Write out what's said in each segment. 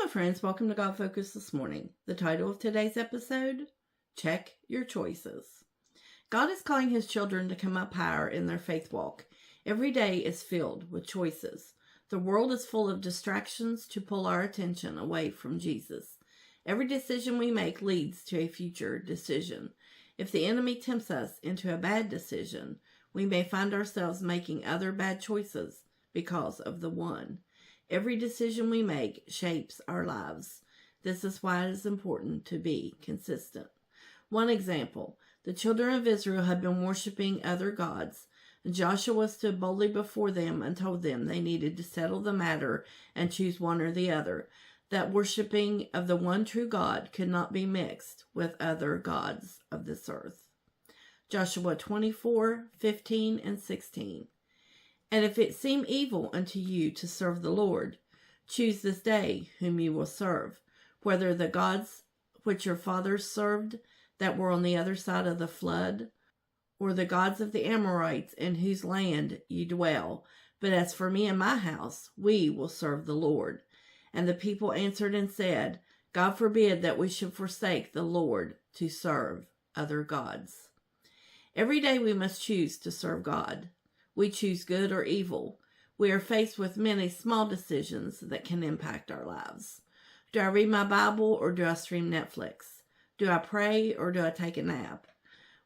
Hello friends, welcome to God Focus this morning. The title of today's episode, Check Your Choices. God is calling his children to come up higher in their faith walk. Every day is filled with choices. The world is full of distractions to pull our attention away from Jesus. Every decision we make leads to a future decision. If the enemy tempts us into a bad decision, we may find ourselves making other bad choices because of the one. Every decision we make shapes our lives. This is why it is important to be consistent. One example, the children of Israel had been worshiping other gods. Joshua stood boldly before them and told them they needed to settle the matter and choose one or the other, that worshiping of the one true God could not be mixed with other gods of this earth. Joshua 24:15 and 16. And if it seem evil unto you to serve the Lord, choose this day whom you will serve, whether the gods which your fathers served that were on the other side of the flood, or the gods of the Amorites in whose land you dwell. But as for me and my house, we will serve the Lord. And the people answered and said, God forbid that we should forsake the Lord to serve other gods. Every day we must choose to serve God. We choose good or evil. We are faced with many small decisions that can impact our lives. Do I read my Bible or do I stream Netflix? Do I pray or do I take a nap?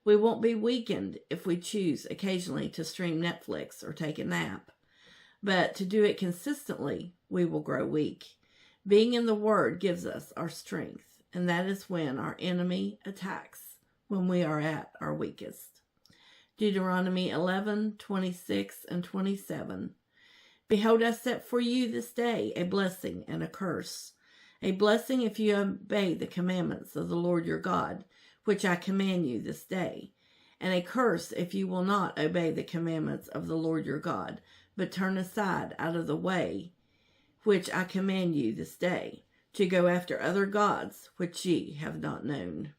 We won't be weakened if we choose occasionally to stream Netflix or take a nap. But to do it consistently, we will grow weak. Being in the Word gives us our strength, and that is when our enemy attacks, when we are at our weakest. Deuteronomy 11:26 and 27. Behold, I set for you this day a blessing and a curse. A blessing if you obey the commandments of the Lord your God, which I command you this day. And a curse if you will not obey the commandments of the Lord your God, but turn aside out of the way which I command you this day, to go after other gods which ye have not known.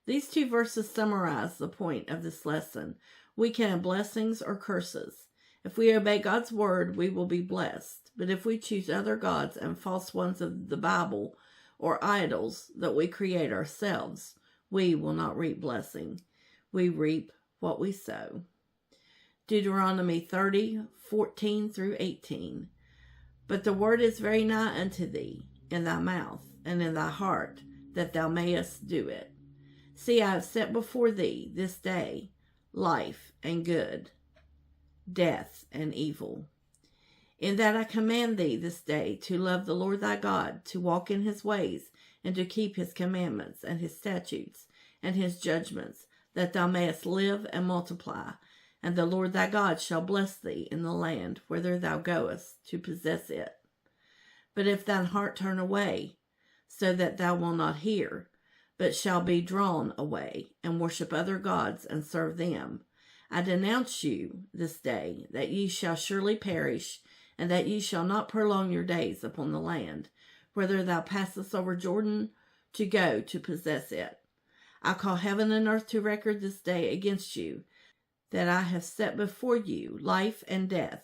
These two verses summarize the point of this lesson. We can have blessings or curses. If we obey God's word, we will be blessed. But if we choose other gods and false ones of the Bible or idols that we create ourselves, we will not reap blessing. We reap what we sow. Deuteronomy 30:14 through 18. But the word is very nigh unto thee, in thy mouth and in thy heart, that thou mayest do it. See, I have set before thee this day life and good, death and evil. In that I command thee this day to love the Lord thy God, to walk in his ways, and to keep his commandments and his statutes and his judgments, that thou mayest live and multiply. And the Lord thy God shall bless thee in the land whither thou goest to possess it. But if thine heart turn away, so that thou wilt not hear, but shall be drawn away, and worship other gods and serve them, I denounce you this day, that ye shall surely perish, and that ye shall not prolong your days upon the land, whither thou passest over Jordan to go to possess it. I call heaven and earth to record this day against you, that I have set before you life and death,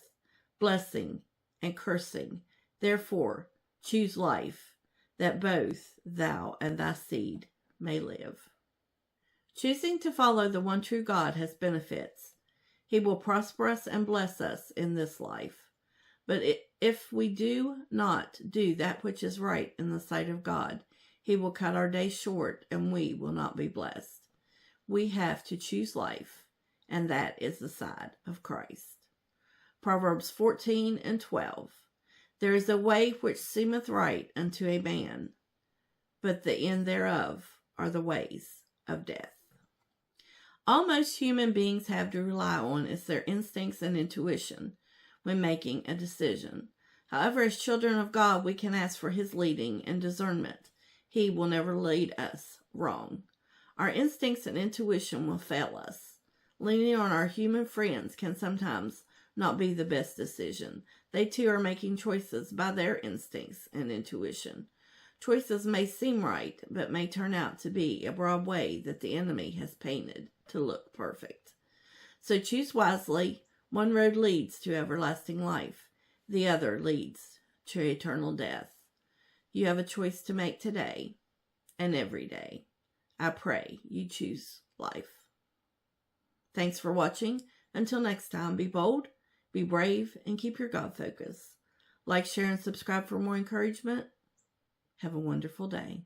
blessing and cursing. Therefore choose life, that both thou and thy seed may live. Choosing to follow the one true God has benefits. He will prosper us and bless us in this life. But if we do not do that which is right in the sight of God, he will cut our days short and we will not be blessed. We have to choose life, and that is the side of Christ. Proverbs 14:12. There is a way which seemeth right unto a man, but the end thereof are the ways of death. All most human beings have to rely on is their instincts and intuition when making a decision. However, as children of God, we can ask for his leading and discernment. He will never lead us wrong. Our instincts and intuition will fail us. Leaning on our human friends can sometimes not be the best decision. They too are making choices by their instincts and intuition. Choices may seem right, but may turn out to be a broad way that the enemy has painted to look perfect. So choose wisely. One road leads to everlasting life. The other leads to eternal death. You have a choice to make today and every day. I pray you choose life. Thanks for watching. Until next time, be bold, be brave, and keep your God focus. Like, share, and subscribe for more encouragement. Have a wonderful day.